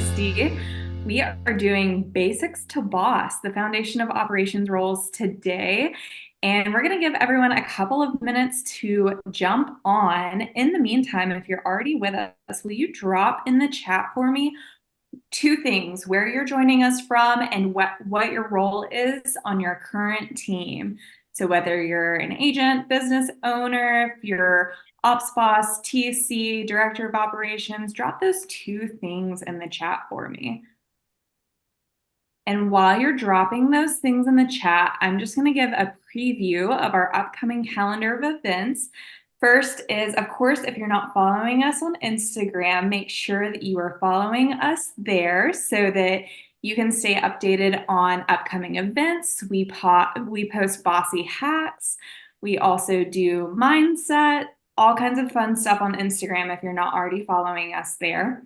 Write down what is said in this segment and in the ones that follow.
Christy. We are doing Basics to Boss, the foundation of operations roles today. And we're going to give everyone a couple of minutes to jump on. In the meantime, if you're already with us, will you drop in the chat for me two things: where you're joining us from and what your role is on your current team. So whether you're an agent, business owner, if you're ops boss, TC, director of operations, drop those two things in the chat for me. And while you're dropping those things in the chat, I'm just going to give a preview of our upcoming calendar of events. First is, of course, if you're not following us on Instagram, make sure that you are following us there so that you can stay updated on upcoming events. We post bossy hacks. We also do mindset, all kinds of fun stuff on Instagram if you're not already following us there.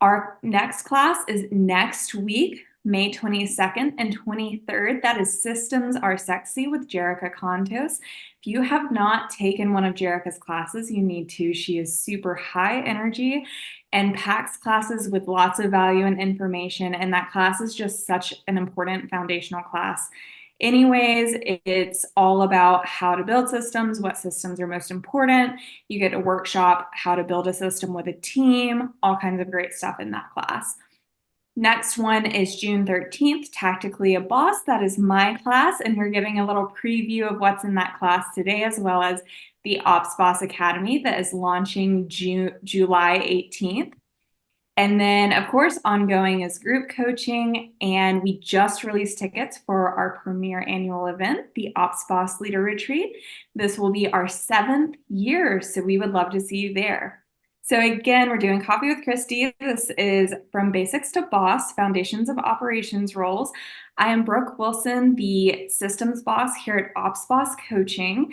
Our next class is next week, May 22nd and 23rd. That is Systems Are Sexy with Jerica Contos. If you have not taken one of Jerica's classes, you need to. She is super high energy and packs classes with lots of value and information. And that class is just such an important foundational class. Anyways, it's all about how to build systems, what systems are most important. You get a workshop, how to build a system with a team, all kinds of great stuff in that class. Next one is June 13th, Tactically a Boss. That is my class, and we're giving a little preview of what's in that class today, as well as the Ops Boss Academy that is launching July 18th. And then, of course, ongoing is group coaching, and we just released tickets for our premier annual event, the Ops Boss Leader Retreat. This will be our 7th year, so we would love to see you there. So again, we're doing Coffee with Christy. This is From Basics to Boss, Foundations of Operations Roles. I am Brooke Wilson, the systems boss here at Ops Boss Coaching.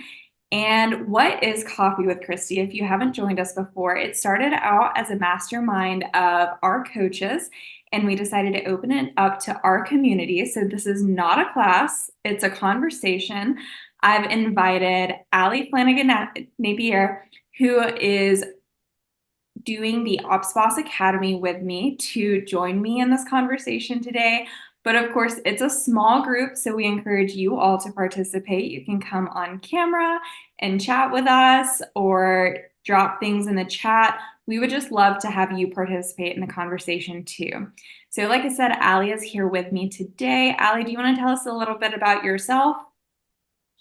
And what is Coffee with Christy? If you haven't joined us before, it started out as a mastermind of our coaches, and we decided to open it up to our community. So this is not a class, it's a conversation. I've invited Allie Flaningan Napier, who is doing the Ops Boss Academy with me, to join me in this conversation today. But of course, it's a small group, so we encourage you all to participate. You can come on camera and chat with us or drop things in the chat. We would just love to have you participate in the conversation too. So like I said, Allie is here with me today. Allie, do you want to tell us a little bit about yourself?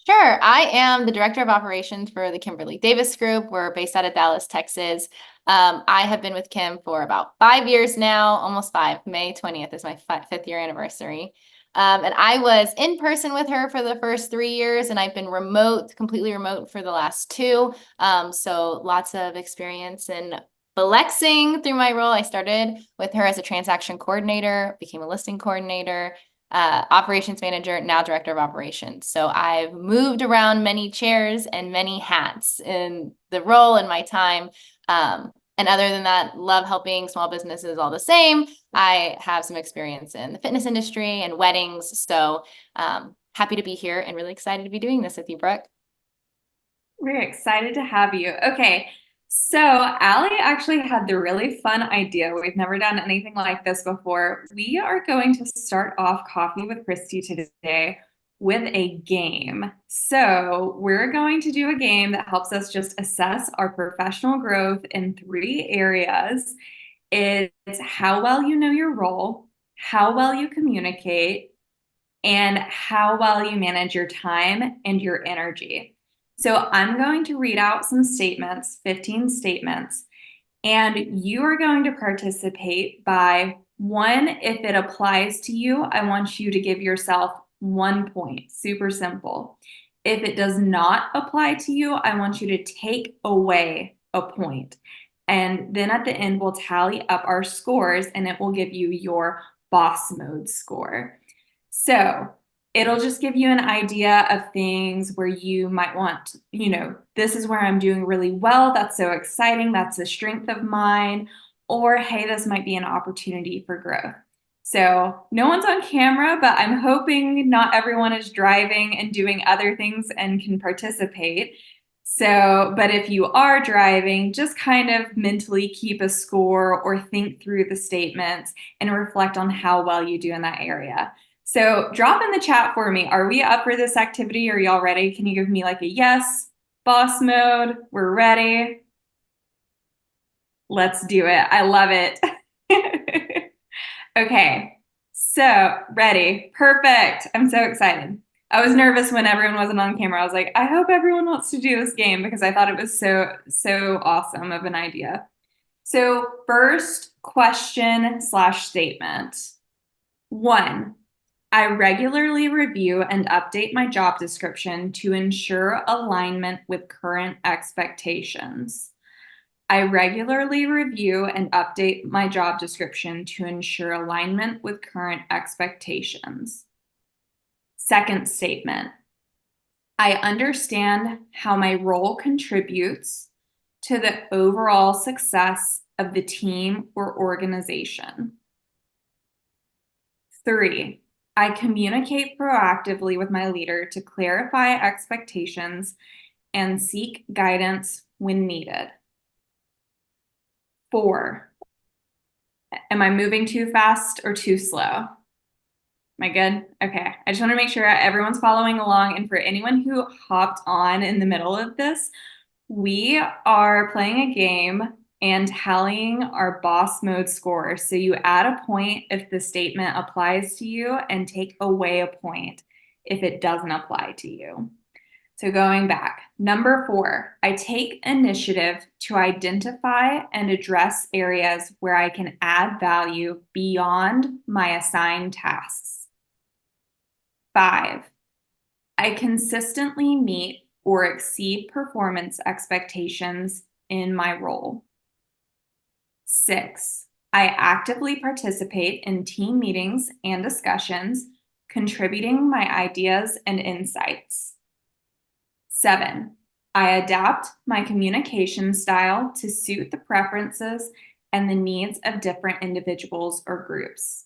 Sure. I am the Director of Operations for the Kimberly Davis Group. We're based out of Dallas, Texas. I have been with Kim for about 5 years now, almost 5. May 20th is my 5th year anniversary. And I was in person with her for the first 3 years, and I've been completely remote for the last 2. So lots of experience in flexing through my role. I started with her as a transaction coordinator, became a listing coordinator, operations manager, now director of operations. So I've moved around many chairs and many hats in the role in my time. And other than that, love helping small businesses all the same. I have some experience in the fitness industry and weddings. So happy to be here and really excited to be doing this with you, Brooke. We're excited to have you. Okay, so Allie actually had the really fun idea. We've never done anything like this before. We are going to start off Coffee with Christy today with a game. So we're going to do a game that helps us just assess our professional growth in 3 areas. It's how well you know your role, how well you communicate, and how well you manage your time and your energy. So I'm going to read out some statements, 15 statements, and you are going to participate by 1, if it applies to you, I want you to give yourself 1 point. Super simple. If it does not apply to you, I want you to take away a point. And then at the end, we'll tally up our scores, and it will give you your boss mode score. So it'll just give you an idea of things where you might want, this is where I'm doing really well. That's so exciting. That's a strength of mine. Or, hey, this might be an opportunity for growth. So no one's on camera, but I'm hoping not everyone is driving and doing other things and can participate. But if you are driving, just kind of mentally keep a score or think through the statements and reflect on how well you do in that area. So drop in the chat for me. Are we up for this activity? Are y'all ready? Can you give me like a yes? Boss mode, we're ready. Let's do it. I love it. Okay, so ready. Perfect. I'm so excited. I was nervous when everyone wasn't on camera. I was like, I hope everyone wants to do this game because I thought it was so awesome of an idea. So first question slash statement. 1, I regularly review and update my job description to ensure alignment with current expectations. I regularly review and update my job description to ensure alignment with current expectations. Second statement, I understand how my role contributes to the overall success of the team or organization. 3, I communicate proactively with my leader to clarify expectations and seek guidance when needed. 4, am I moving too fast or too slow? Am I good? Okay. I just want to make sure everyone's following along. And for anyone who hopped on in the middle of this, we are playing a game and tallying our boss mode score. So you add a point if the statement applies to you and take away a point if it doesn't apply to you. So going back, number 4, I take initiative to identify and address areas where I can add value beyond my assigned tasks. 5, I consistently meet or exceed performance expectations in my role. 6, I actively participate in team meetings and discussions, contributing my ideas and insights. 7, I adapt my communication style to suit the preferences and the needs of different individuals or groups.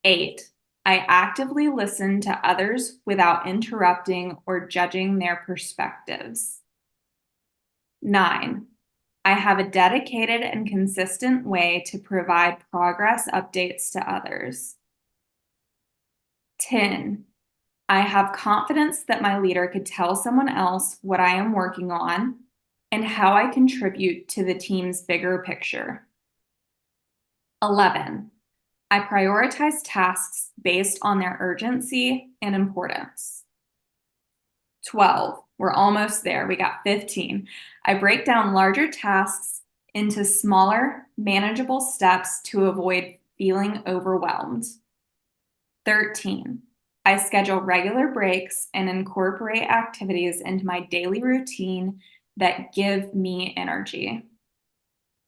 8, I actively listen to others without interrupting or judging their perspectives. 9, I have a dedicated and consistent way to provide progress updates to others. 10, I have confidence that my leader could tell someone else what I am working on and how I contribute to the team's bigger picture. 11, I prioritize tasks based on their urgency and importance. 12, we're almost there. We got 15. I break down larger tasks into smaller, manageable steps to avoid feeling overwhelmed. 13, I schedule regular breaks and incorporate activities into my daily routine that give me energy.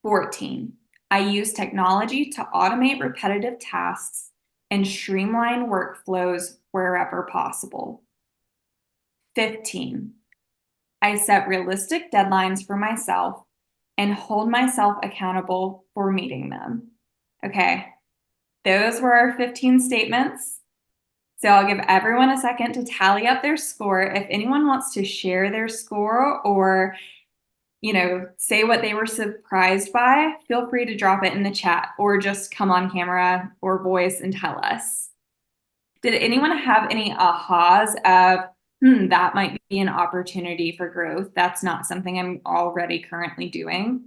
14, I use technology to automate repetitive tasks and streamline workflows wherever possible. 15, I set realistic deadlines for myself and hold myself accountable for meeting them. Okay, those were our 15 statements. So I'll give everyone a second to tally up their score. If anyone wants to share their score or say what they were surprised by, feel free to drop it in the chat or just come on camera or voice and tell us. Did anyone have any ahas of, that might be an opportunity for growth? That's not something I'm already currently doing.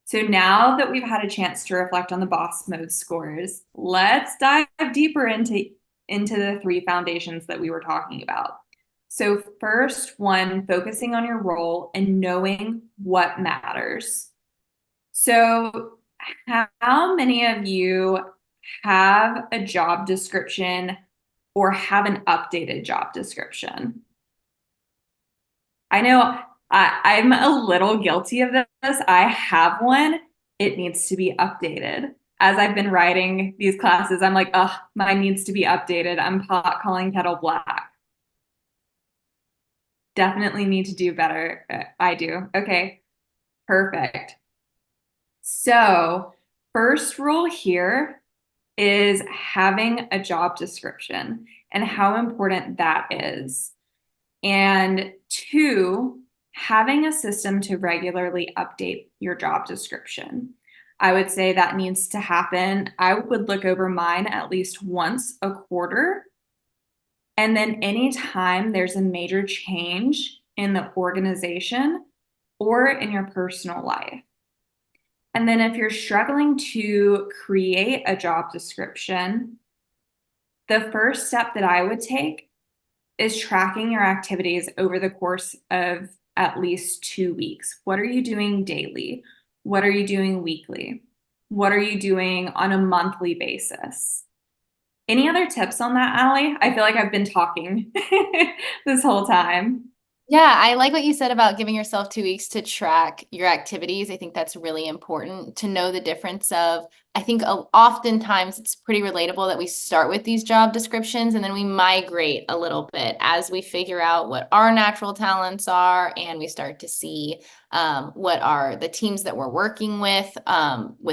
So now that we've had a chance to reflect on the boss mode scores, let's dive deeper into the 3 foundations that we were talking about. So first one, focusing on your role and knowing what matters. So how many of you have a job description or have an updated job description? I know I'm a little guilty of this. I have one. It needs to be updated. As I've been writing these classes, I'm like, oh, mine needs to be updated. I'm pot calling kettle black. Definitely need to do better. I do. Okay, perfect. So first rule here is having a job description and how important that is. And two, having a system to regularly update your job description. I would say that needs to happen. I would look over mine at least once a quarter. And then anytime there's a major change in the organization or in your personal life. And then if you're struggling to create a job description, the first step that I would take is tracking your activities over the course of at least 2 weeks. What are you doing daily? What are you doing weekly? What are you doing on a monthly basis? Any other tips on that, Allie? I feel like I've been talking this whole time. Yeah, I like what you said about giving yourself 2 weeks to track your activities. I think that's really important to know the difference of, I think oftentimes it's pretty relatable that we start with these job descriptions and then we migrate a little bit as we figure out what our natural talents are and we start to see what are the teams that we're working with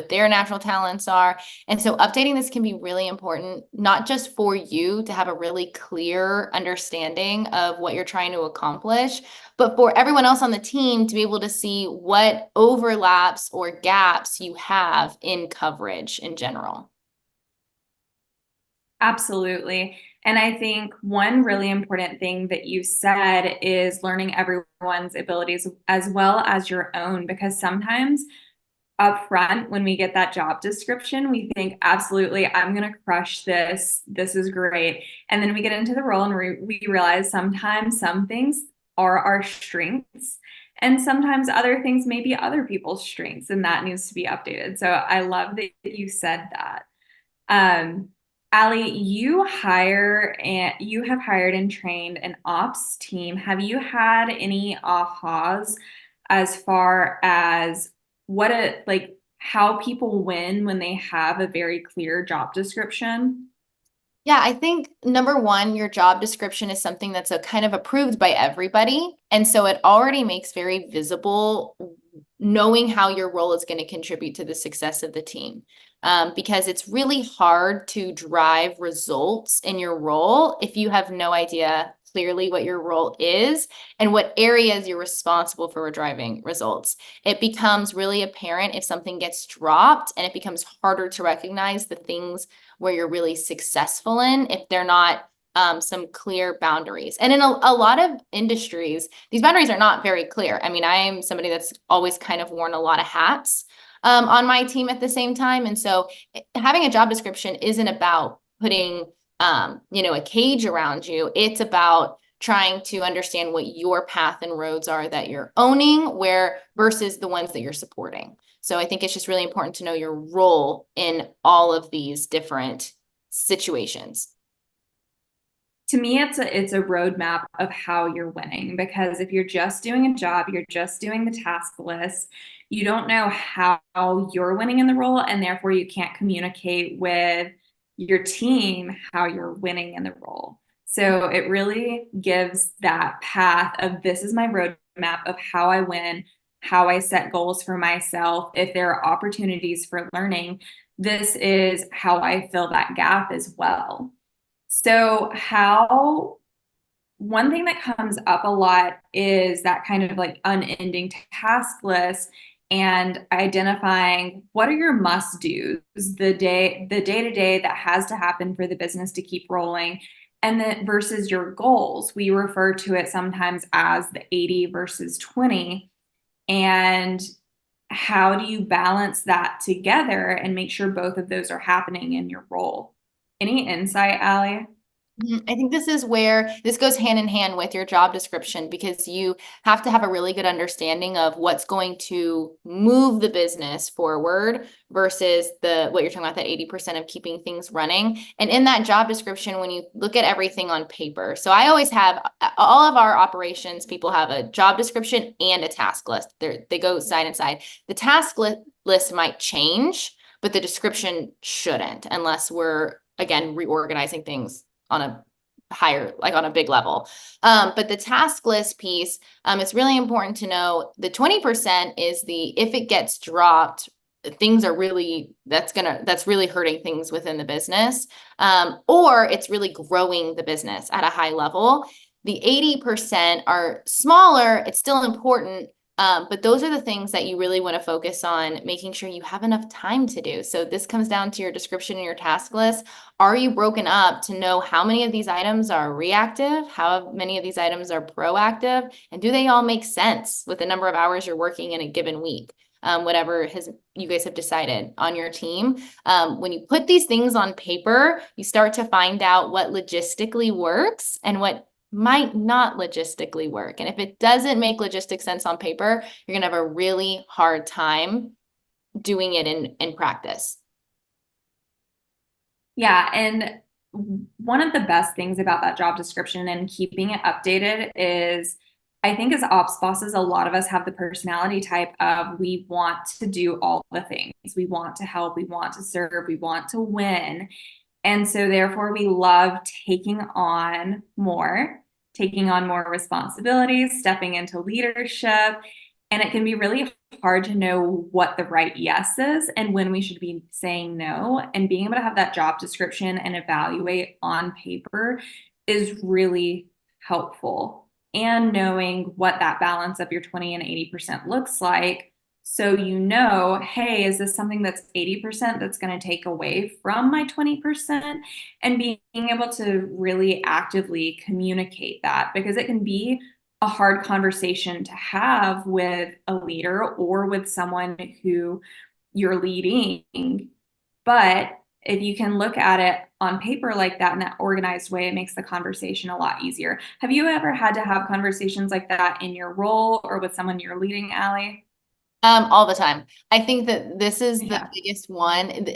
their natural talents are. And so updating this can be really important, not just for you to have a really clear understanding of what you're trying to accomplish, but for everyone else on the team to be able to see what overlaps or gaps you have in coverage in general. Absolutely. And I think one really important thing that you said is learning everyone's abilities as well as your own, because sometimes up front, when we get that job description, we think, absolutely, I'm going to crush this. This is great. And then we get into the role and we realize sometimes some things are our strengths. And sometimes other things may be other people's strengths, and that needs to be updated. So I love that you said that. Um, Allie, you have hired and trained an ops team. Have you had any ahas as far as how people win when they have a very clear job description? Yeah, I think number one, your job description is something that's a kind of approved by everybody. And so it already makes very visible knowing how your role is going to contribute to the success of the team. Because it's really hard to drive results in your role if you have no idea clearly what your role is and what areas you're responsible for driving results. It becomes really apparent if something gets dropped, and it becomes harder to recognize the things where you're really successful in if they're not some clear boundaries. And in a lot of industries, these boundaries are not very clear. I mean, I am somebody that's always kind of worn a lot of hats on my team at the same time. And so having a job description isn't about putting, a cage around you. It's about trying to understand what your path and roads are that you're owning where versus the ones that you're supporting. So I think it's just really important to know your role in all of these different situations. To me, it's a roadmap of how you're winning, because if you're just doing a job, you're just doing the task list, you don't know how you're winning in the role, and therefore you can't communicate with your team how you're winning in the role. So it really gives that path of, this is my roadmap of how I win, how I set goals for myself. If there are opportunities for learning, this is how I fill that gap as well. So, one thing that comes up a lot is that kind of like unending task list and identifying what are your must do's, the day to day that has to happen for the business to keep rolling, and then versus your goals. We refer to it sometimes as the 80 versus 20. And how do you balance that together and make sure both of those are happening in your role? Any insight, Allie? I think this is where this goes hand in hand with your job description, because you have to have a really good understanding of what's going to move the business forward versus what you're talking about, that 80% of keeping things running. And in that job description, when you look at everything on paper, so I always have all of our operations people have a job description and a task list. They go side and side. The task list might change, but the description shouldn't, unless we're, again, reorganizing things on a higher, like on a big level. But the task list piece, it's really important to know the 20% is if it gets dropped, things are really, that's really hurting things within the business, or it's really growing the business at a high level. The 80% are smaller. It's still important. But those are the things that you really want to focus on, making sure you have enough time to do. So this comes down to your description and your task list. Are you broken up to know how many of these items are reactive? How many of these items are proactive? And do they all make sense with the number of hours you're working in a given week? Whatever you guys have decided on your team. When you put these things on paper, you start to find out what logistically works and what might not logistically work. And if it doesn't make logistic sense on paper, you're going to have a really hard time doing it in practice. Yeah, and one of the best things about that job description and keeping it updated is I think as ops bosses, a lot of us have the personality type of we want to do all the things. We want to help, we want to serve, we want to win. And so therefore we love taking on more responsibilities, stepping into leadership. And it can be really hard to know what the right yes is and when we should be saying no. And being able to have that job description and evaluate on paper is really helpful. And knowing what that balance of your 20 and 80% looks like. So you know, hey, is this something that's 80% that's going to take away from my 20%? And being able to really actively communicate that because it can be a hard conversation to have with a leader or with someone who you're leading. But if you can look at it on paper like that in that organized way, it makes the conversation a lot easier. Have you ever had to have conversations like that in your role or with someone you're leading, Allie? All the time. I think that this is the Yeah. biggest one.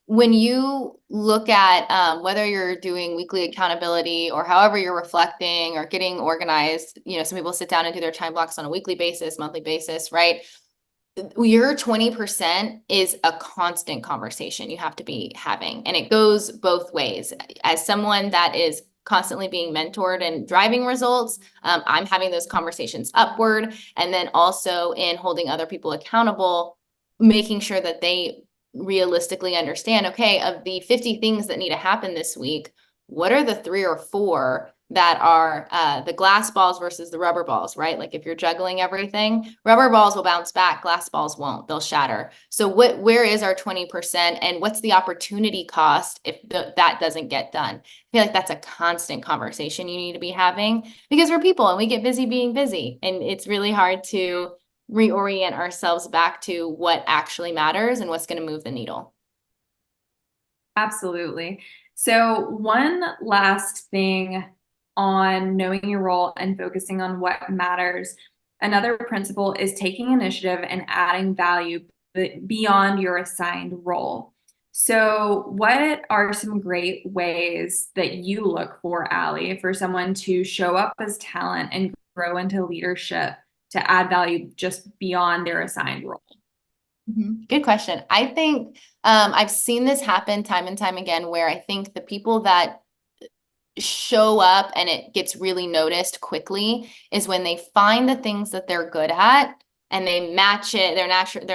When you look at whether you're doing weekly accountability or however you're reflecting or getting organized, some people sit down and do their time blocks on a weekly basis, monthly basis, right? Your 20% is a constant conversation you have to be having, and it goes both ways. As someone that is constantly being mentored and driving results, I'm having those conversations upward, and then also in holding other people accountable, making sure that they realistically understand, okay, of the 50 things that need to happen this week, what are the 3 or 4 that are the glass balls versus the rubber balls, right? Like if you're juggling everything, rubber balls will bounce back, glass balls won't, they'll shatter. So where is our 20% and what's the opportunity cost if that doesn't get done? I feel like that's a constant conversation you need to be having because we're people and we get busy being busy. And it's really hard to reorient ourselves back to what actually matters and what's going to move the needle. Absolutely. So, one last thing on knowing your role and focusing on what matters. Another principle is taking initiative and adding value beyond your assigned role. So, what are some great ways that you look for, Allie, for someone to show up as talent and grow into leadership to add value just beyond their assigned role? Good question. I think I've seen this happen time and time again where I think the people that show up and it gets really noticed quickly is when they find the things that they're good at and they match it, their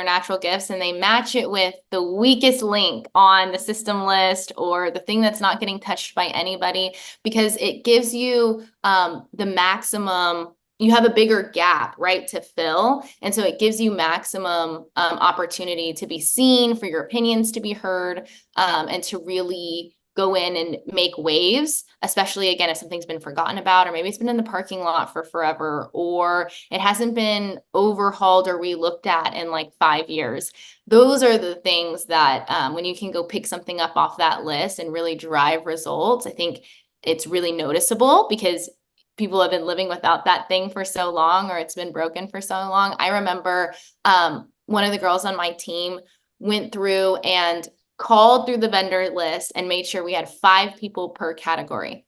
natural gifts, and they match it with the weakest link on the system list or the thing that's not getting touched by anybody, because it gives you the maximum. You have a bigger gap, right, to fill. And so it gives you maximum opportunity to be seen, for your opinions to be heard, and to really go in and make waves, especially again, if something's been forgotten about, or maybe it's been in the parking lot for forever, or it hasn't been overhauled or re-looked at in like 5 years. Those are the things that when you can go pick something up off that list and really drive results, I think it's really noticeable because people have been living without that thing for so long, or it's been broken for so long. I remember one of the girls on my team went through and called through the vendor list and made sure we had 5 people per category.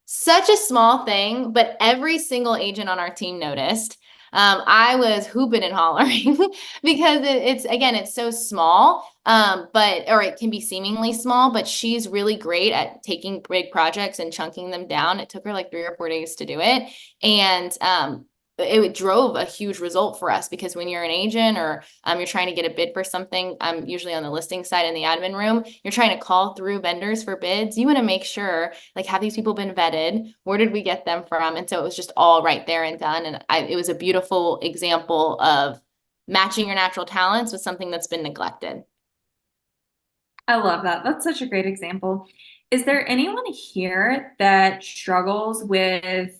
Such a small thing, but every single agent on our team noticed. I was hooping and hollering because it's so small, or it can be seemingly small, but she's really great at taking big projects and chunking them down. It took her like 3 or 4 days to do it. And it drove a huge result for us because when you're an agent or you're trying to get a bid for something, I'm usually on the listing side in the admin room, you're trying to call through vendors for bids. You want to make sure, like, have these people been vetted? Where did we get them from? And so it was just all right there and done. And it was a beautiful example of matching your natural talents with something that's been neglected. I love that. That's such a great example. Is there anyone here that struggles with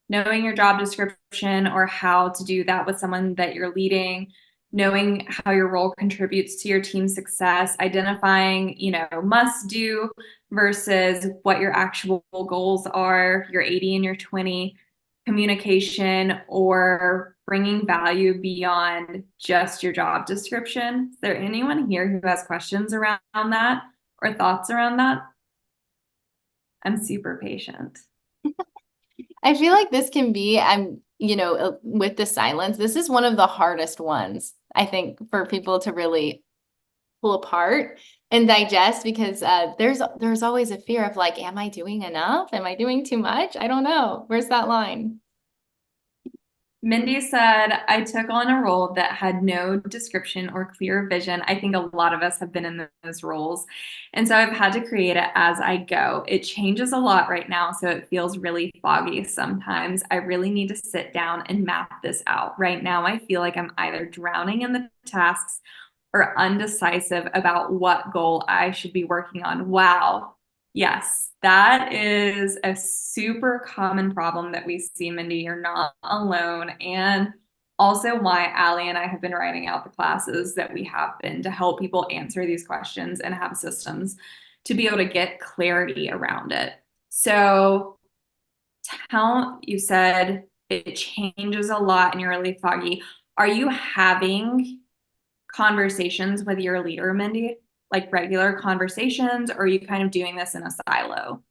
knowing your job description or how to do that with someone that you're leading, knowing how your role contributes to your team's success, identifying, must do versus what your actual goals are, your 80 and your 20, communication, or bringing value beyond just your job description? Is there anyone here who has questions around that or thoughts around that? I'm super patient. I feel like this can be, with the silence, this is one of the hardest ones, I think, for people to really pull apart and digest because there's always a fear of like, am I doing enough? Am I doing too much? I don't know. Where's that line? Mindy said, I took on a role that had no description or clear vision. I think a lot of us have been in those roles. And so I've had to create it as I go. It changes a lot right now, so it feels really foggy sometimes. I really need to sit down and map this out. Right now, I feel like I'm either drowning in the tasks or undecisive about what goal I should be working on. Wow. Yes, that is a super common problem that we see, Mindy. You're not alone. And also why Allie and I have been writing out the classes that we have been to help people answer these questions and have systems to be able to get clarity around it. So you said it changes a lot and you're really foggy. Are you having conversations with your leader, Mindy? Like regular conversations, or are you kind of doing this in a silo?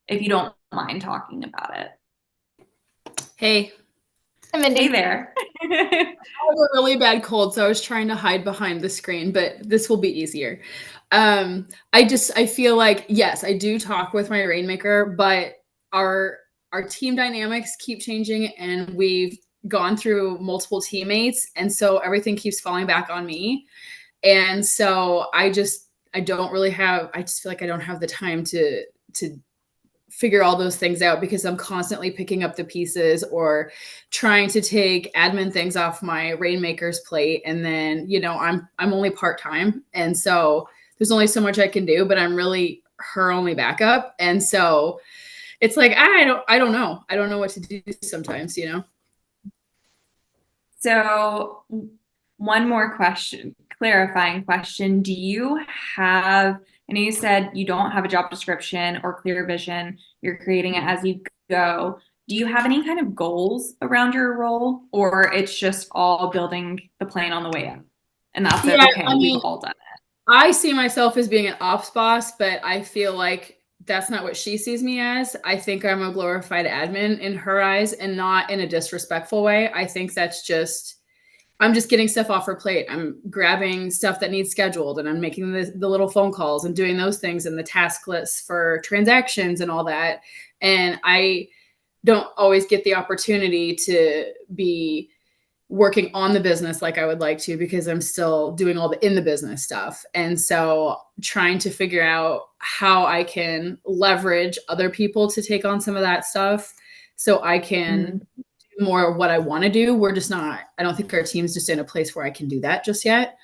If you don't mind talking about it. Hey, Hi, Hey Mindy. there. I have a really bad cold, so I was trying to hide behind the screen, but this will be easier. I feel like, yes, I do talk with my rainmaker, but our team dynamics keep changing and we've gone through multiple teammates, and so everything keeps falling back on me. And so I don't really have, I just feel like I don't have the time to figure all those things out because I'm constantly picking up the pieces or trying to take admin things off my rainmaker's plate. And then, I'm only part-time. And so there's only so much I can do, but I'm really her only backup. And so it's like, I don't know. I don't know what to do sometimes. So, one more question, clarifying question. Do you have, I know you said you don't have a job description or clear vision, you're creating it as you go. Do you have any kind of goals around your role, or it's just all building the plane on the way up? And that's Yeah, okay. I We've mean, all done it. I see myself as being an ops boss, but I feel like that's not what she sees me as. I think I'm a glorified admin in her eyes and not in a disrespectful way. I think I'm just getting stuff off her plate. I'm grabbing stuff that needs scheduled and I'm making the little phone calls and doing those things and the task lists for transactions and all that. And I don't always get the opportunity to be working on the business like I would like to because I'm still doing all the in the business stuff. And so trying to figure out how I can leverage other people to take on some of that stuff so I can do more of what I want to do. We're just not, I don't think our team's just in a place where I can do that just yet.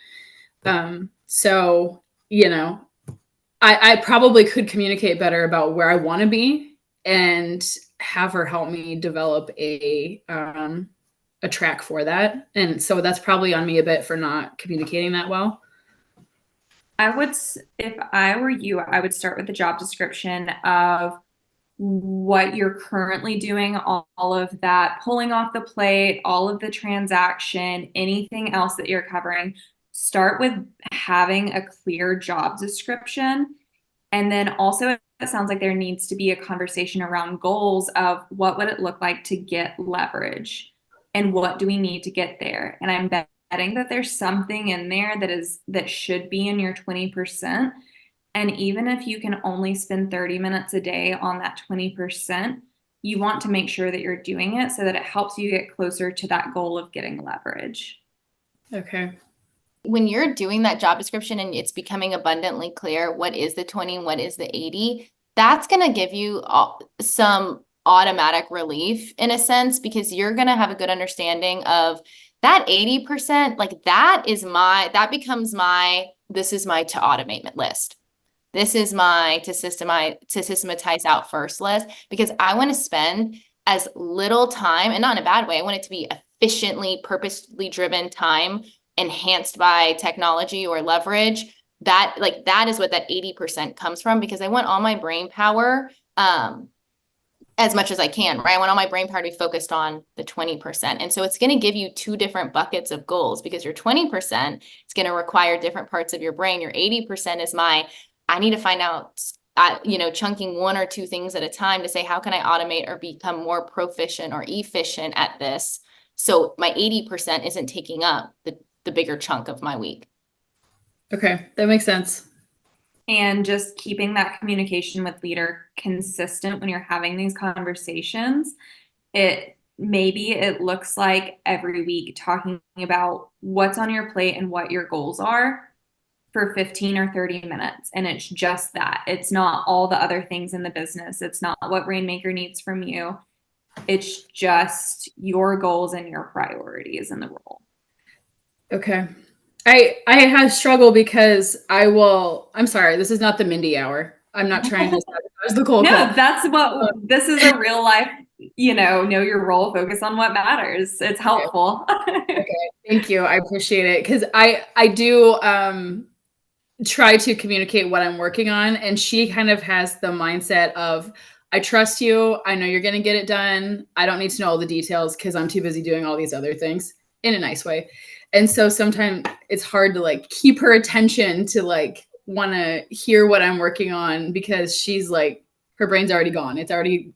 So, I probably could communicate better about where I want to be and have her help me develop a track for that. And so that's probably on me a bit for not communicating that well. If I were you, I would start with the job description of what you're currently doing, all of that, pulling off the plate, all of the transaction, anything else that you're covering. Start with having a clear job description. And then also, it sounds like there needs to be a conversation around goals of what would it look like to get leverage and what do we need to get there. And I'm betting that there's something in there that should be in your 20%. And even if you can only spend 30 minutes a day on that 20%, you want to make sure that you're doing it so that it helps you get closer to that goal of getting leverage. Okay. When you're doing that job description and it's becoming abundantly clear what is the 20 and what is the 80, that's going to give you some automatic relief in a sense, because you're going to have a good understanding of that 80%. Like that becomes this is my to automate list. This is my to systematize out first list, because I want to spend as little time, and not in a bad way, I want it to be efficiently, purposely driven time enhanced by technology or leverage. That is what that 80% comes from, because I want all my brain power as much as I can, right? I want all my brain power to be focused on the 20%. And so it's going to give you two different buckets of goals, because your 20% is going to require different parts of your brain. Your 80% is I need to find out, chunking one or two things at a time to say, how can I automate or become more proficient or efficient at this? So my 80% isn't taking up the bigger chunk of my week. Okay, that makes sense. And just keeping that communication with leader consistent when you're having these conversations. Maybe it looks like every week talking about what's on your plate and what your goals are for 15 or 30 minutes. And it's just that. It's not all the other things in the business. It's not what Rainmaker needs from you. It's just your goals and your priorities in the role. Okay. I have struggled because I'm sorry, this is not the Mindy hour. I'm not trying to sabotage the cold call. No, this is a real life, know your role, focus on what matters. It's helpful. Okay. Thank you. I appreciate it. Cause I do, try to communicate what I'm working on. And she kind of has the mindset of, I trust you. I know you're going to get it done. I don't need to know all the details because I'm too busy doing all these other things, in a nice way. And so sometimes it's hard to keep her attention to want to hear what I'm working on, because she's her brain's already gone. It's already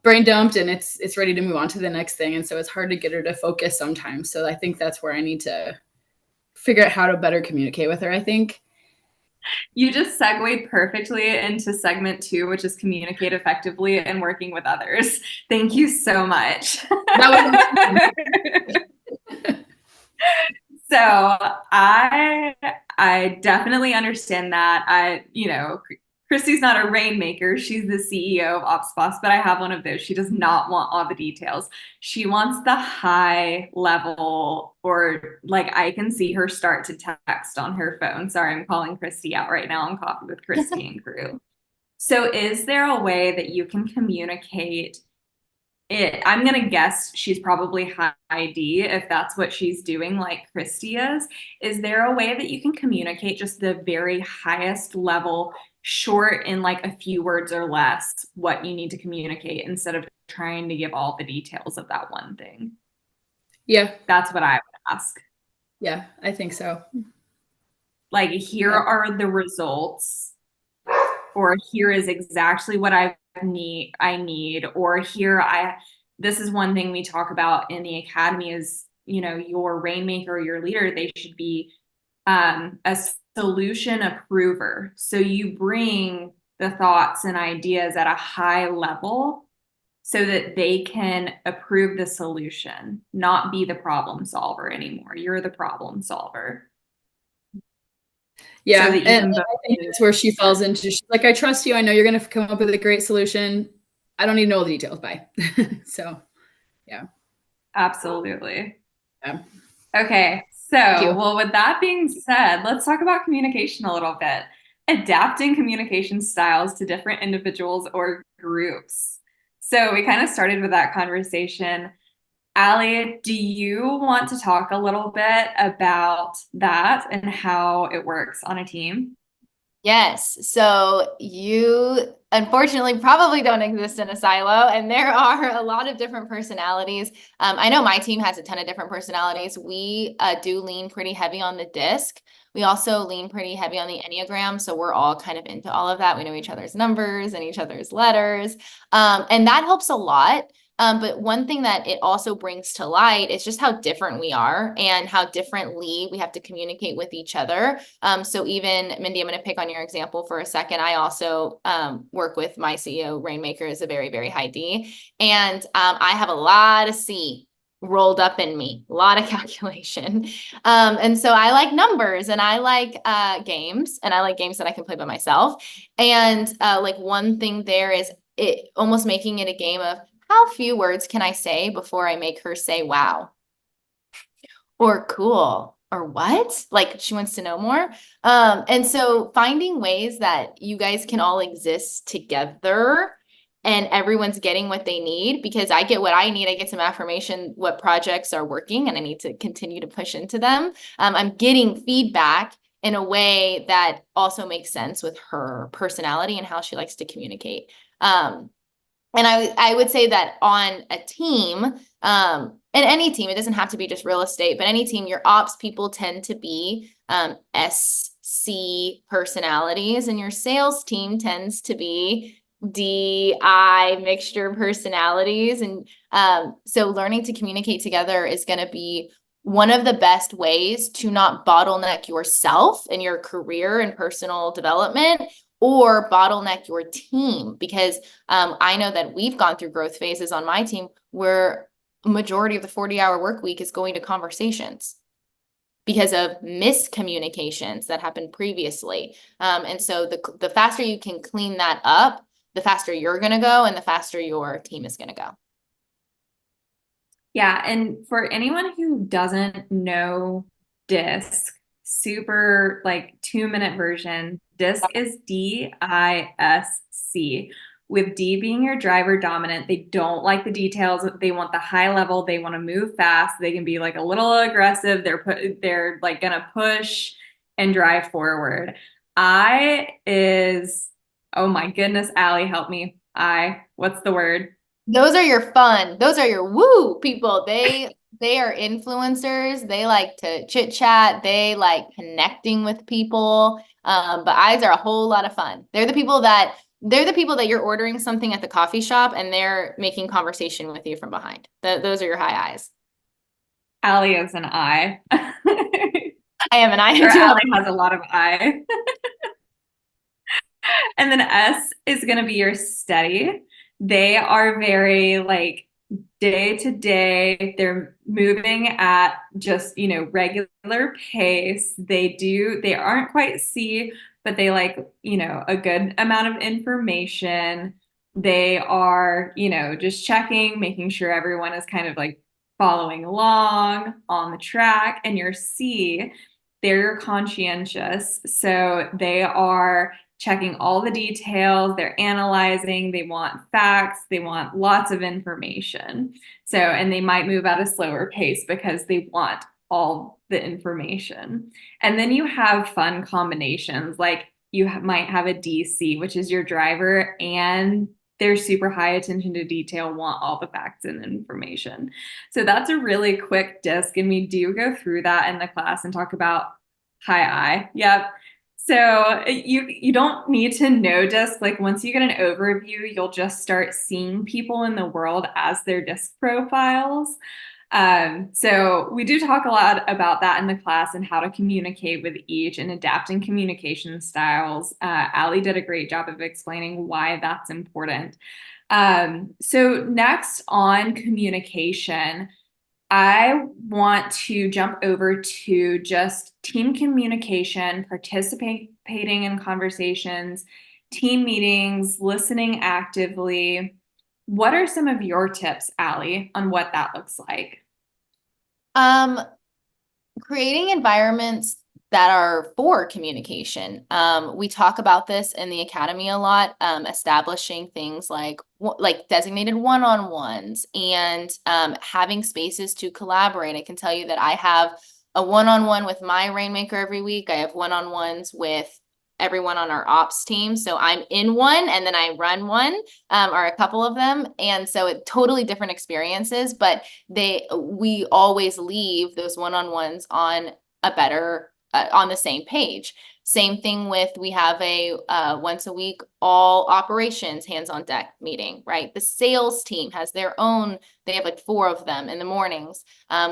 brain dumped and it's ready to move on to the next thing. And so it's hard to get her to focus sometimes. So I think that's where I need to figure out how to better communicate with her, I think. You just segued perfectly into segment 2, which is communicate effectively and working with others. Thank you so much. So I definitely understand that. Christy's not a rainmaker. She's the CEO of OpsBoss, but I have one of those. She does not want all the details. She wants the high level, or I can see her start to text on her phone. Sorry, I'm calling Christy out right now on Coffee with Christy and Crew. So is there a way that you can communicate it? I'm going to guess she's probably high D if that's what she's doing, like Christy is. Is there a way that you can communicate just the very highest level, short in a few words or less, what you need to communicate, instead of trying to give all the details of that one thing? Yeah. That's what I would ask. Yeah, I think so. Here are the results, or here is exactly what I need, or this is one thing we talk about in the academy is, your rainmaker or your leader, they should be a solution approver. So you bring the thoughts and ideas at a high level so that they can approve the solution, not be the problem solver anymore. You're the problem solver. Yeah, so and I think that's where she falls into. She's like, I trust you. I know you're going to come up with a great solution. I don't need to know all the details. Bye. So, yeah. Absolutely. Yeah. Okay. So, well, with that being said, let's talk about communication a little bit. Adapting communication styles to different individuals or groups. So we kind of started with that conversation. Allie, do you want to talk a little bit about that and how it works on a team? Yes. So you unfortunately probably don't exist in a silo, and there are a lot of different personalities. I know my team has a ton of different personalities. We do lean pretty heavy on the DISC. We also lean pretty heavy on the Enneagram. So we're all kind of into all of that. We know each other's numbers and each other's letters. And that helps a lot. But one thing that it also brings to light is just how different we are and how differently we have to communicate with each other. So even Mindy, I'm going to pick on your example for a second. I also work with my CEO, Rainmaker, is a very, very high D. And I have a lot of C rolled up in me, a lot of calculation. And so I like numbers and I like games, and I like games that I can play by myself. And like one thing there is it almost making it a game of how few words can I say before I make her say wow or cool or what? Like she wants to know more. And so finding ways that you guys can all exist together and everyone's getting what they need, because I get what I need. I get some affirmation, what projects are working, and I need to continue to push into them. I'm getting feedback in a way that also makes sense with her personality and how she likes to communicate. And I would say that on a team, and any team, it doesn't have to be just real estate, but any team, your ops people tend to be SC personalities, and your sales team tends to be DI mixture personalities. And so learning to communicate together is going to be one of the best ways to not bottleneck yourself in your career and personal development, or bottleneck your team. Because I know that we've gone through growth phases on my team where a majority of the 40-hour work week is going to conversations because of miscommunications that happened previously. And so the faster you can clean that up, the faster you're going to go and the faster your team is going to go. Yeah, and for anyone who doesn't know DISC, super like 2-minute version, DISC is DISC, with D being your driver dominant. They don't like the details. They want the high level. They want to move fast. They can be like a little aggressive. They're like gonna push and drive forward. I is, oh my goodness, Allie, help me. What's the word? Those are your fun. Those are your woo people. They are influencers. They like to chit chat. They like connecting with people. But eyes are a whole lot of fun. They're the people that you're ordering something at the coffee shop and they're making conversation with you from behind. Those are your high eyes. Allie is an I. I am an I. Or Allie has a lot of I. And then S is going to be your steady. They are very like day to day. They're moving at just, regular pace. They aren't quite C, but they like, a good amount of information. They are, just checking, making sure everyone is kind of like following along on the track. And your C, they're conscientious. So they are checking all the details, they're analyzing, they want facts, they want lots of information. So, and they might move at a slower pace because they want all the information. And then you have fun combinations, like you might have a DC, which is your driver, and they're super high attention to detail, want all the facts and information. So that's a really quick disc, and we do go through that in the class and talk about high I. Yep. So you don't need to know DISC. Like once you get an overview, you'll just start seeing people in the world as their DISC profiles. So we do talk a lot about that in the class and how to communicate with each and adapting communication styles. Allie did a great job of explaining why that's important. So next on communication, I want to jump over to just team communication, participating in conversations, team meetings, listening actively. What are some of your tips, Allie, on what that looks like? Creating environments that are for communication. We talk about this in the academy a lot, establishing things like designated one-on-ones and having spaces to collaborate. I can tell you that I have a one-on-one with my Rainmaker every week. I have one-on-ones with everyone on our ops team. So I'm in one and then I run one, or a couple of them. And so it's totally different experiences, but we always leave those one-on-ones on a better on the same page. Same thing with, we have a once a week, all operations hands on deck meeting, right? The sales team has their own, they have like 4 of them in the mornings.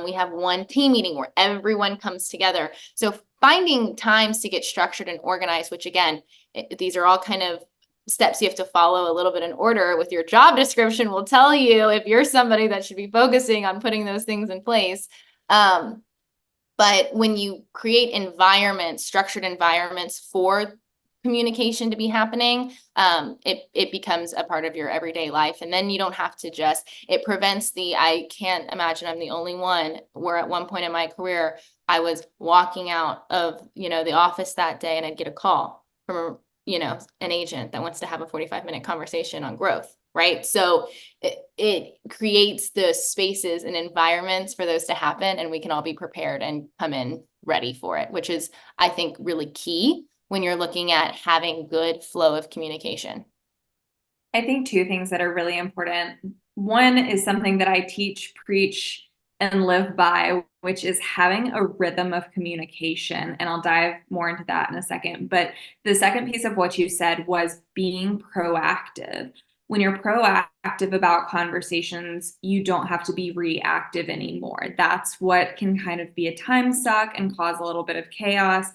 We have one team meeting where everyone comes together. So finding times to get structured and organized, which again, these are all kind of steps you have to follow a little bit in order. With your job description will tell you if you're somebody that should be focusing on putting those things in place. But when you create environments, structured environments for communication to be happening, it becomes a part of your everyday life. And then you don't have to just, it prevents I can't imagine I'm the only one where at one point in my career, I was walking out of, the office that day and I'd get a call from, an agent that wants to have a 45-minute conversation on growth. Right. So it creates the spaces and environments for those to happen, and we can all be prepared and come in ready for it, which is, I think, really key when you're looking at having good flow of communication. I think 2 things that are really important. One is something that I teach, preach, and live by, which is having a rhythm of communication. And I'll dive more into that in a second. But the second piece of what you said was being proactive. When you're proactive about conversations, you don't have to be reactive anymore. That's what can kind of be a time suck and cause a little bit of chaos,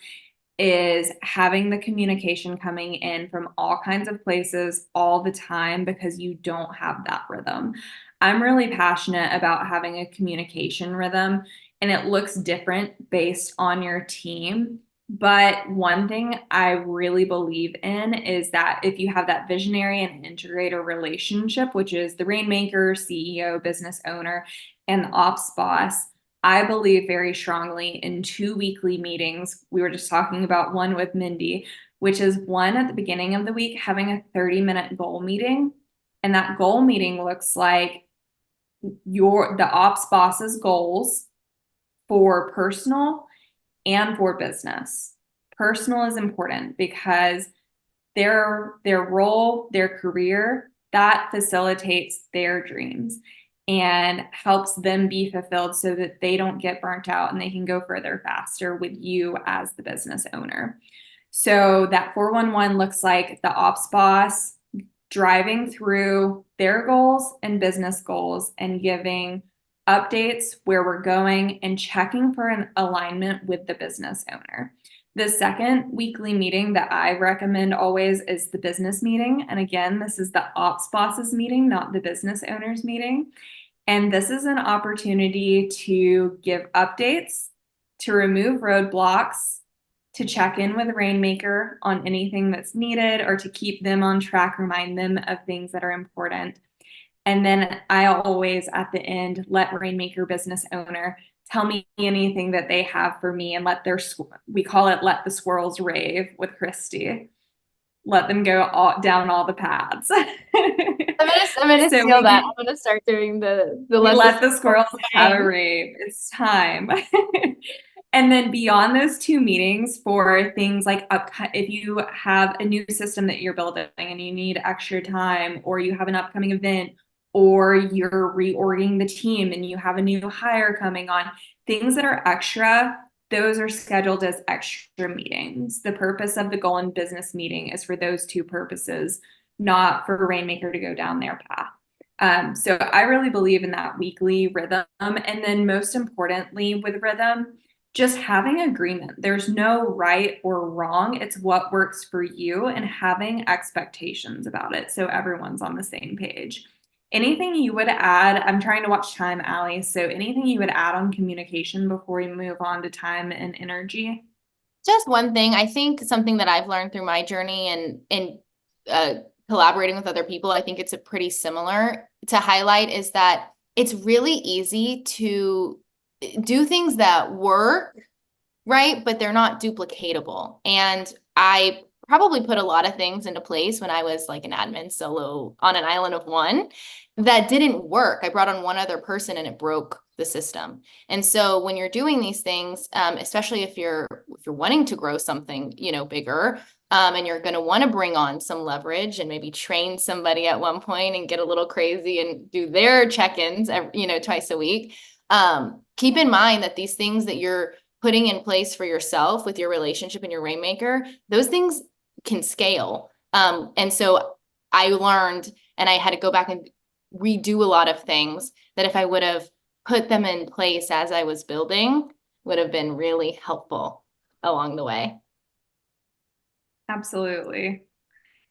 is having the communication coming in from all kinds of places all the time, because you don't have that rhythm. I'm really passionate about having a communication rhythm, and it looks different based on your team. But one thing I really believe in is that if you have that visionary and integrator relationship, which is the rainmaker, CEO, business owner, and the ops boss, I believe very strongly in 2 weekly meetings. We were just talking about one with Mindy, which is one at the beginning of the week, having a 30-minute goal meeting. And that goal meeting looks like the ops boss's goals for personal and for business. Personal is important because their role, their career, that facilitates their dreams and helps them be fulfilled so that they don't get burnt out and they can go further faster with you as the business owner. So that 411 looks like the ops boss driving through their goals and business goals and giving updates where we're going and checking for an alignment with the business owner. The second weekly meeting that I recommend always is the business meeting. And again, this is the ops boss's meeting, not the business owner's meeting. And this is an opportunity to give updates, to remove roadblocks, to check in with Rainmaker on anything that's needed, or to keep them on track, remind them of things that are important. And then I always, at the end, let Rainmaker business owner tell me anything that they have for me, and we call it let the squirrels rave with Christy. Let them go down all the paths. I'm gonna So steal that. I'm gonna start doing the let the squirrels have a rave. It's time. And then beyond those 2 meetings, for things like if you have a new system that you're building and you need extra time, or you have an upcoming event, or you're reorging the team and you have a new hire coming on, things that are extra, those are scheduled as extra meetings. The purpose of the goal and business meeting is for those 2 purposes, not for Rainmaker to go down their path. So I really believe in that weekly rhythm. And then most importantly with rhythm, just having agreement. There's no right or wrong. It's what works for you, and having expectations about it so everyone's on the same page. Anything you would add? I'm trying to watch time, Allie. So anything you would add on communication before we move on to time and energy? Just one thing. I think something that I've learned through my journey and collaborating with other people, I think it's a pretty similar to highlight, is that it's really easy to do things that work, right? But they're not duplicatable. And I probably put a lot of things into place when I was like an admin solo on an island of one that didn't work. I brought on one other person and it broke the system. And so when you're doing these things, especially if you're wanting to grow something, bigger, and you're going to want to bring on some leverage and maybe train somebody at one point and get a little crazy and do their check-ins, twice a week. Keep in mind that these things that you're putting in place for yourself with your relationship and your rainmaker, those things can scale. And so I learned, and I had to go back and redo a lot of things that if I would have put them in place as I was building, would have been really helpful along the way. Absolutely.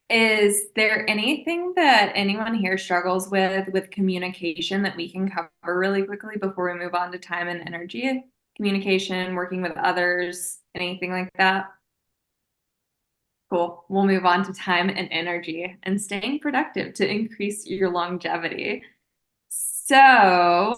Is there anything that anyone here struggles with communication that we can cover really quickly before we move on to time and energy? Communication, working with others, anything like that? Cool. We'll move on to time and energy and staying productive to increase your longevity. So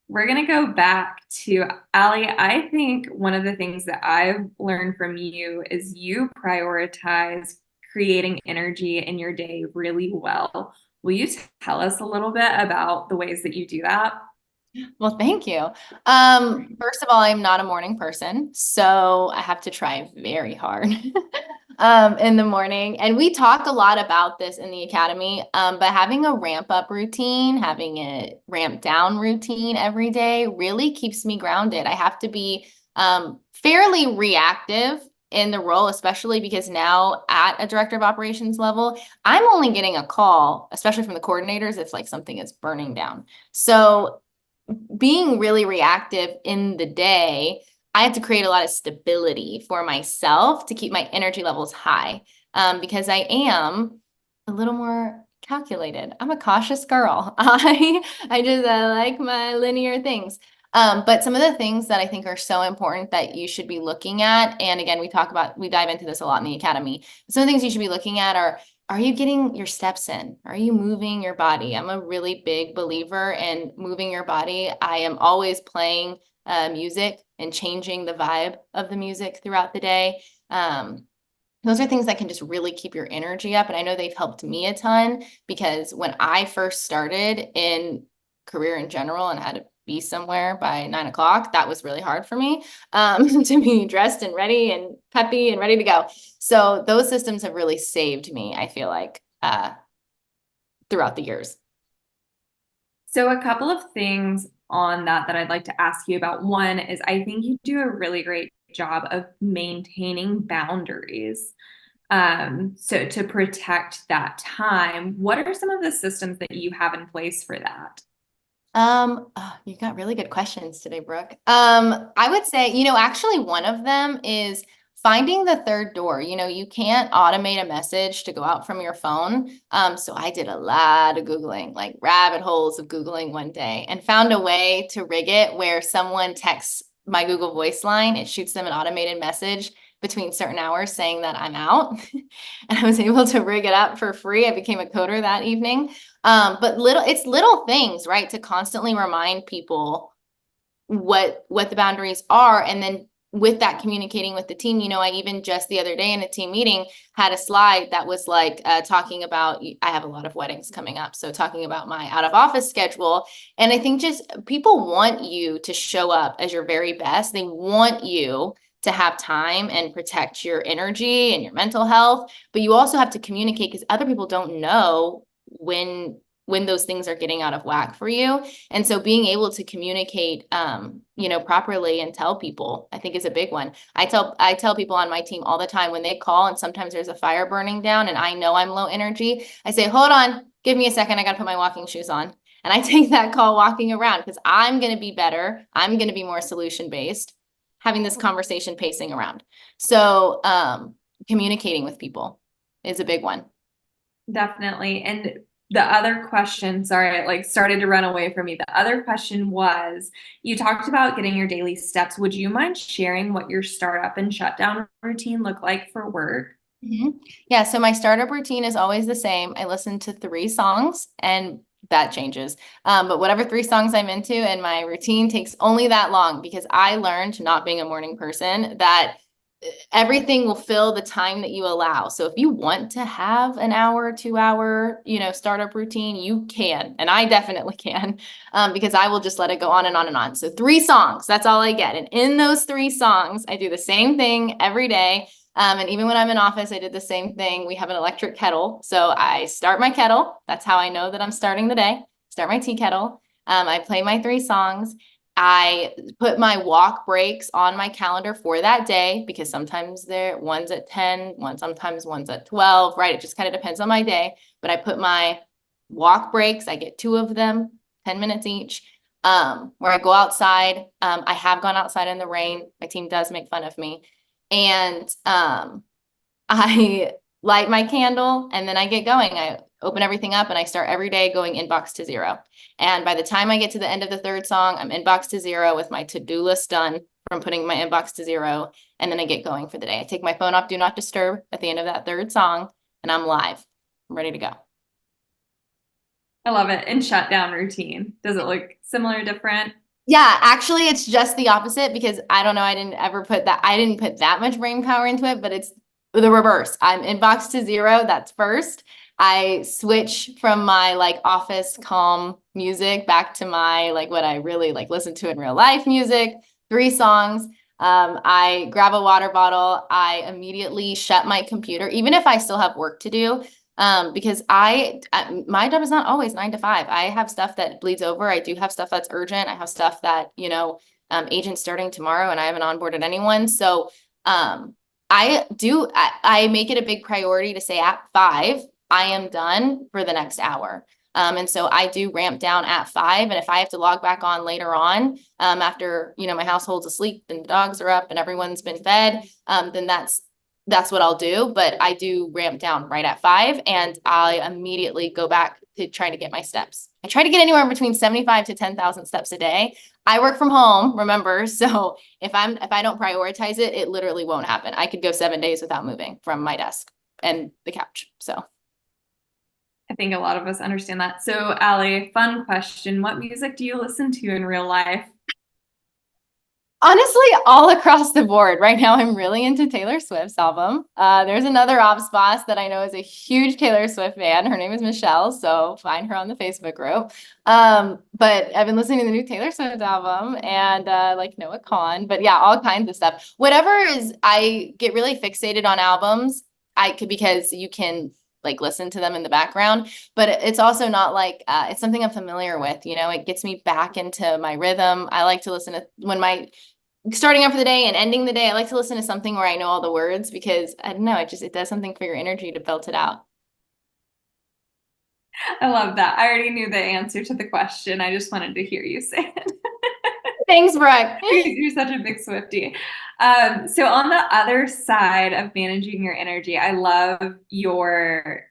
we're going to go back to Allie. I think one of the things that I've learned from you is you prioritize creating energy in your day really well. Will you tell us a little bit about the ways that you do that? Well, thank you. First of all, I'm not a morning person, so I have to try very hard in the morning. And we talk a lot about this in the academy, but having a ramp up routine, having a ramp down routine every day really keeps me grounded. I have to be fairly reactive in the role, especially because now at a director of operations level, I'm only getting a call, especially from the coordinators, if like something is burning down. So being really reactive in the day, I have to create a lot of stability for myself to keep my energy levels high, because I am a little more calculated. I'm a cautious girl. I like my linear things. But some of the things that I think are so important that you should be looking at, and again, we dive into this a lot in the academy. Some of the things you should be looking at are you getting your steps in? Are you moving your body? I'm a really big believer in moving your body. I am always playing music and changing the vibe of the music throughout the day. Those are things that can just really keep your energy up. And I know they've helped me a ton because when I first started in career in general and had to be somewhere by 9 o'clock, that was really hard for me to be dressed and ready and peppy and ready to go. So those systems have really saved me, I feel like, throughout the years. So a couple of things on that I'd like to ask you about. One is I think you do a really great job of maintaining boundaries. So to protect that time, what are some of the systems that you have in place for that? You got really good questions today, Brooke. I would say, actually one of them is finding the third door. You can't automate a message to go out from your phone. So I did a lot of Googling, like rabbit holes of Googling one day, and found a way to rig it where someone texts my Google Voice line, it shoots them an automated message between certain hours saying that I'm out. And I was able to rig it up for free. I became a coder that evening. But it's little things, right? To constantly remind people what the boundaries are. And then with that, communicating with the team, I even just the other day in a team meeting had a slide that was like talking about, I have a lot of weddings coming up. So talking about my out of office schedule. And I think just people want you to show up as your very best. They want you to have time and protect your energy and your mental health, but you also have to communicate because other people don't know when those things are getting out of whack for you. And so being able to communicate, properly and tell people, I think is a big one. I tell people on my team all the time when they call and sometimes there's a fire burning down and I know I'm low energy, I say, hold on, give me a second. I got to put my walking shoes on. And I take that call walking around because I'm going to be better. I'm going to be more solution-based, having this conversation pacing around. So communicating with people is a big one. Definitely. And the other question, sorry, it started to run away from me. The other question was, you talked about getting your daily steps. Would you mind sharing what your startup and shutdown routine look like for work? Mm-hmm. Yeah, so my startup routine is always the same. I listen to 3 songs and that changes. But whatever 3 songs I'm into, and my routine takes only that long because I learned, not being a morning person, that everything will fill the time that you allow. So if you want to have an hour, 2-hour, startup routine, you can. And I definitely can, because I will just let it go on and on and on. So 3 songs, that's all I get. And in those 3 songs, I do the same thing every day. And even when I'm in office, I did the same thing. We have an electric kettle. So I start my kettle. That's how I know that I'm starting the day. Start my tea kettle. I play my 3 songs. I put my walk breaks on my calendar for that day because sometimes one's at 10, sometimes one's at 12, right? It just kind of depends on my day. But I put my walk breaks, I get 2 of them, 10 minutes each, where I go outside. I have gone outside in the rain. My team does make fun of me. And I light my candle and then I get going. I open everything up and I start every day going inbox to 0. And by the time I get to the end of the 3rd song, I'm inbox to 0 with my to-do list done from putting my inbox to 0. And then I get going for the day. I take my phone off, do not disturb at the end of that 3rd song, and I'm live. I'm ready to go. I love it. And shutdown routine. Does it look similar, different? Yeah, actually, it's just the opposite because I don't know. I didn't put that much brain power into it, but it's the reverse. I'm inbox to 0. That's first. I switch from my like office calm music back to my like what I really like listen to in real life music. 3 songs. I grab a water bottle. I immediately shut my computer, even if I still have work to do. Because my job is not always 9 to 5. I have stuff that bleeds over. I do have stuff that's urgent. I have stuff that, agents starting tomorrow and I haven't onboarded anyone. So, I make it a big priority to say at 5, I am done for the next hour. And so I do ramp down at 5. And if I have to log back on later on, after, my household's asleep and the dogs are up and everyone's been fed, then that's what I'll do. But I do ramp down right at 5 and I immediately go back to try to get my steps. I try to get anywhere between 75 to 10,000 steps a day. I work from home, remember? So if I don't prioritize it, it literally won't happen. I could go 7 days without moving from my desk and the couch. So I think a lot of us understand that. So Allie, fun question. What music do you listen to in real life? honestly, all across the board. Right now, I'm really into Taylor Swift's album. There's another ops boss that I know is a huge Taylor Swift fan. Her name is Michelle, so find her on the Facebook group. But I've been listening to the new Taylor Swift album and like Noah Kahan. But yeah, all kinds of stuff. I get really fixated on albums. Because you can like listen to them in the background, but it's also not like it's something I'm familiar with. It gets me back into my rhythm. I like to listen to when my starting up for the day and ending the day. I like to listen to something where I know all the words because I don't know, it does something for your energy to belt it out. I love that. I already knew the answer to the question. I just wanted to hear you say it. Thanks, Brooke. You're such a big Swiftie. So on the other side of managing your energy, I love your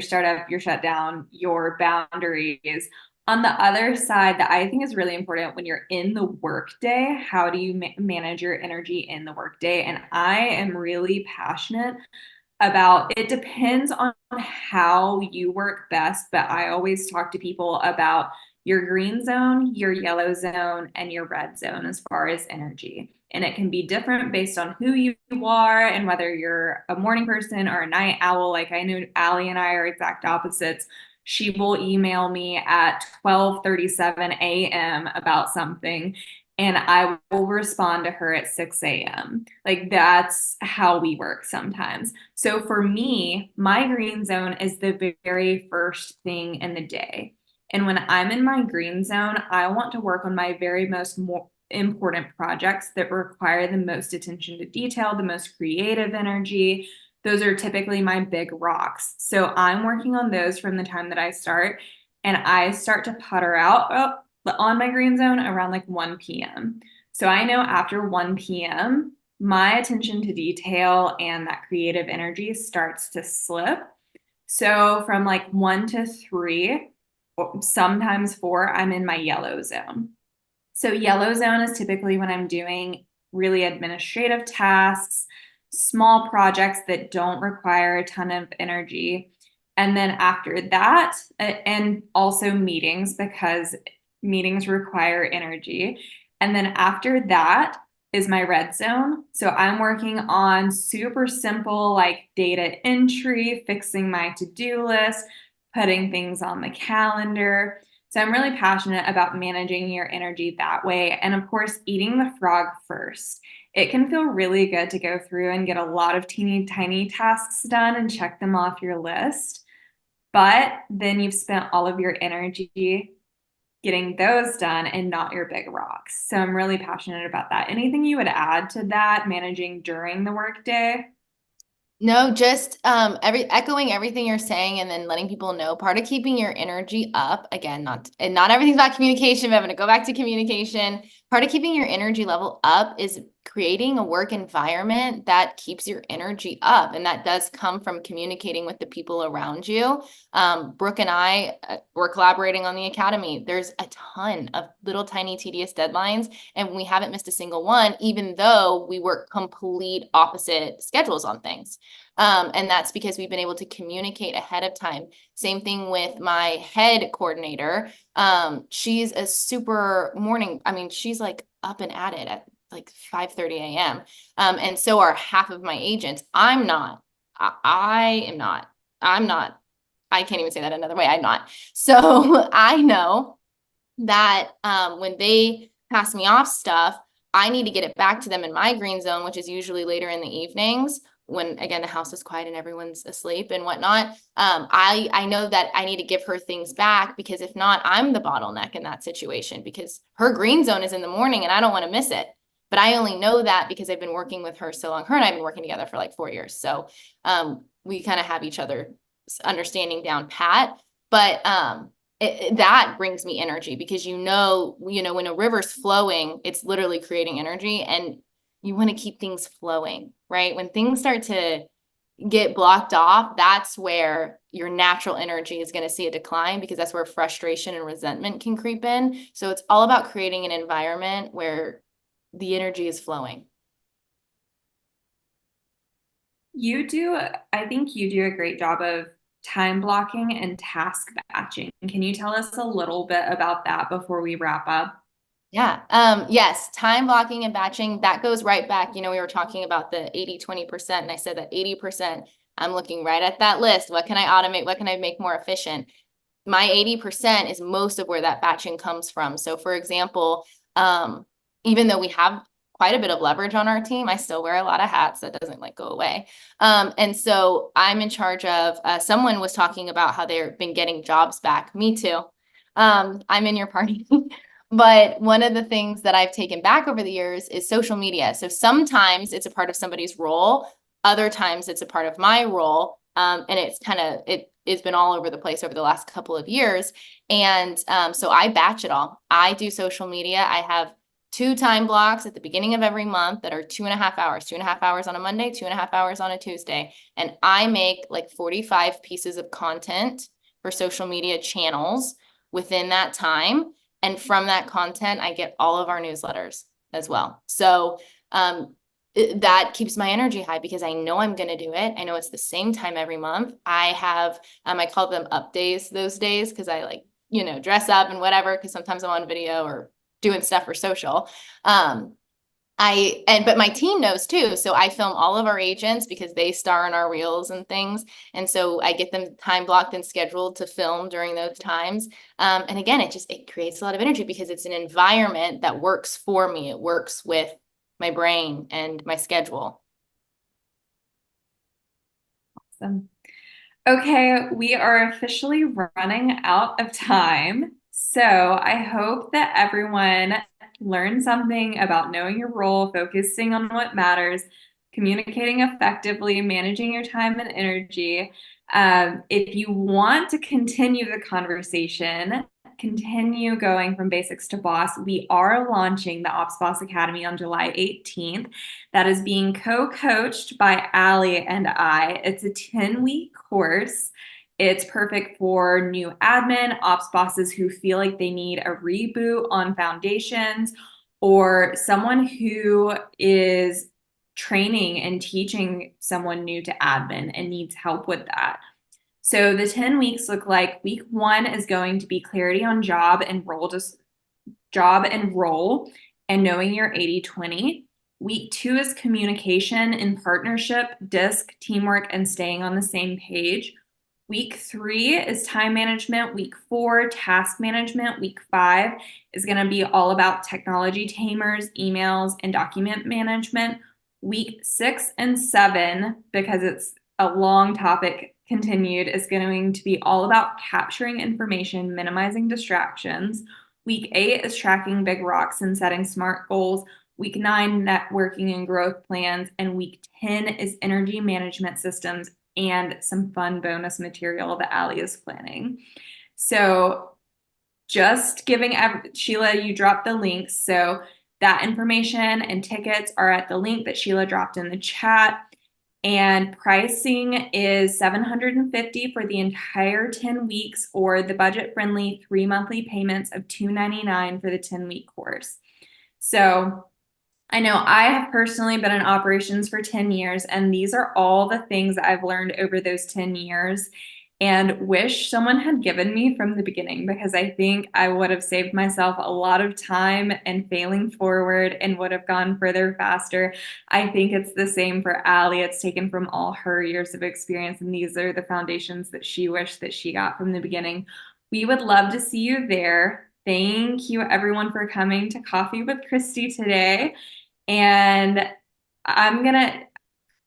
startup, your shutdown, your boundaries. On the other side, that I think is really important when you're in the workday, how do you manage your energy in the workday? And I am really passionate about it depends on how you work best, but I always talk to people about your green zone, your yellow zone, and your red zone as far as energy. And it can be different based on who you are and whether you're a morning person or a night owl. Like I know Allie and I are exact opposites. She will email me at 12:37 a.m. about something and I will respond to her at 6 a.m. Like that's how we work sometimes. So for me, my green zone is the very first thing in the day. And when I'm in my green zone, I want to work on my very most important projects that require the most attention to detail, the most creative energy. Those are typically my big rocks. So I'm working on those from the time that I start, and I start to putter out on my green zone around like 1 p.m. So I know after 1 p.m., my attention to detail and that creative energy starts to slip. So from like 1 to 3, sometimes 4, I'm in my yellow zone. So yellow zone is typically when I'm doing really administrative tasks, small projects that don't require a ton of energy. And then after that, and also meetings because meetings require energy. And then after that is my red zone. So I'm working on super simple like data entry, fixing my to-do list, putting things on the calendar. So I'm really passionate about managing your energy that way. And of course, eating the frog first. It can feel really good to go through and get a lot of teeny tiny tasks done and check them off your list. But then you've spent all of your energy getting those done and not your big rocks. So I'm really passionate about that. Anything you would add to that, managing during the workday? No, just echoing everything you're saying and then letting people know part of keeping your energy up, again, not everything's about communication, but I'm gonna go back to communication. Part of keeping your energy level up is creating a work environment that keeps your energy up. And that does come from communicating with the people around you. Brooke and I were collaborating on the academy. There's a ton of little tiny tedious deadlines, and we haven't missed a single one, even though we work complete opposite schedules on things. And that's because we've been able to communicate ahead of time. Same thing with my head coordinator. She's a super morning. I mean, she's like up and at it at like 5:30 a.m. And so are half of my agents. I'm not. I am not. I'm not. I can't even say that another way. I'm not. So I know that when they pass me off stuff, I need to get it back to them in my green zone, which is usually later in the evenings when, again, the house is quiet and everyone's asleep and whatnot. I know that I need to give her things back, because if not, I'm the bottleneck in that situation, because her green zone is in the morning and I don't want to miss it. But I only know that because I've been working with her so long. Her and I have been working together for like 4 years. So we kind of have each other's understanding down pat. But that brings me energy, because when a river's flowing, it's literally creating energy, and you want to keep things flowing, right? When things start to get blocked off, that's where your natural energy is going to see a decline, because that's where frustration and resentment can creep in. So it's all about creating an environment where the energy is flowing. I think you do a great job of time blocking and task batching. Can you tell us a little bit about that before we wrap up? Yeah. Yes. Time blocking and batching, that goes right back. We were talking about the 80-20%, and I said that 80%, I'm looking right at that list. What can I automate? What can I make more efficient? My 80% is most of where that batching comes from. So for example, even though we have quite a bit of leverage on our team, I still wear a lot of hats. That doesn't go away. And so I'm in charge of, someone was talking about how they've been getting jobs back. Me too. I'm in your party. But one of the things that I've taken back over the years is social media. So sometimes it's a part of somebody's role. Other times it's a part of my role. And it's been all over the place over the last couple of years. And so I batch it all. I do social media. I have 2 time blocks at the beginning of every month that are 2.5 hours, 2.5 hours on a Monday, 2.5 hours on a Tuesday. And I make like 45 pieces of content for social media channels within that time. And from that content, I get all of our newsletters as well. So that keeps my energy high, because I know I'm going to do it. I know it's the same time every month. I have, I call them up days those days, because I dress up and whatever, because sometimes I'm on video or doing stuff for social. But my team knows too. So I film all of our agents because they star in our reels and things. And so I get them time blocked and scheduled to film during those times. And again, it creates a lot of energy, because it's an environment that works for me. It works with my brain and my schedule. Awesome. Okay, we are officially running out of time. So I hope that everyone learned something about knowing your role, focusing on what matters, communicating effectively, managing your time and energy. If you want to continue the conversation, continue going from basics to boss, we are launching the Ops Boss Academy on July 18th. That is being co-coached by Allie and I. It's a 10-week course. It's perfect for new admin, ops bosses who feel like they need a reboot on foundations, or someone who is training and teaching someone new to admin and needs help with that. So the 10 weeks look like week 1 is going to be clarity on job and role and knowing your 80-20. Week 2 is communication and partnership, disc, teamwork, and staying on the same page. Week 3 is time management. Week 4, task management. Week 5 is going to be all about technology tamers, emails, and document management. Week 6 and 7, because it's a long topic continued, is going to be all about capturing information, minimizing distractions. Week 8 is tracking big rocks and setting smart goals. Week 9, networking and growth plans. And week 10 is energy management systems and some fun bonus material that Allie is planning. So just giving Sheila, you dropped the links. So that information and tickets are at the link that Sheila dropped in the chat. And pricing is $750 for the entire 10 weeks, or the budget-friendly 3 monthly payments of $299 for the 10-week course. So I know I have personally been in operations for 10 years, and these are all the things that I've learned over those 10 years and wish someone had given me from the beginning, because I think I would have saved myself a lot of time and failing forward and would have gone further faster. I think it's the same for Allie. It's taken from all her years of experience, and these are the foundations that she wished that she got from the beginning. We would love to see you there. Thank you, everyone, for coming to Coffee with Christy today. And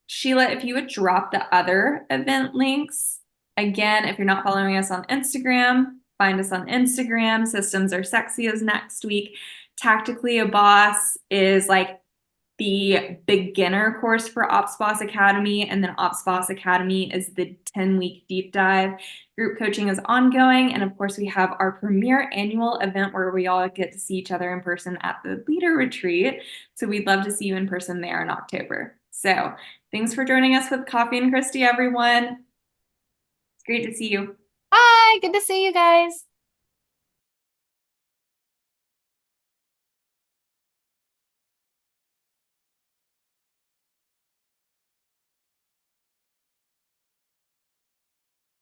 Sheila, if you would drop the other event links. Again, if you're not following us on Instagram, find us on Instagram. Systems Are Sexy is next week. Tactically a Boss is like the beginner course for Ops Boss Academy, and then Ops Boss Academy is the 10-week deep dive. Group coaching is ongoing, and of course we have our premier annual event where we all get to see each other in person at the leader retreat. So we'd love to see you in person there in October. So thanks for joining us with Coffee and Christy, everyone. It's great to see you. Bye. Good to see you guys.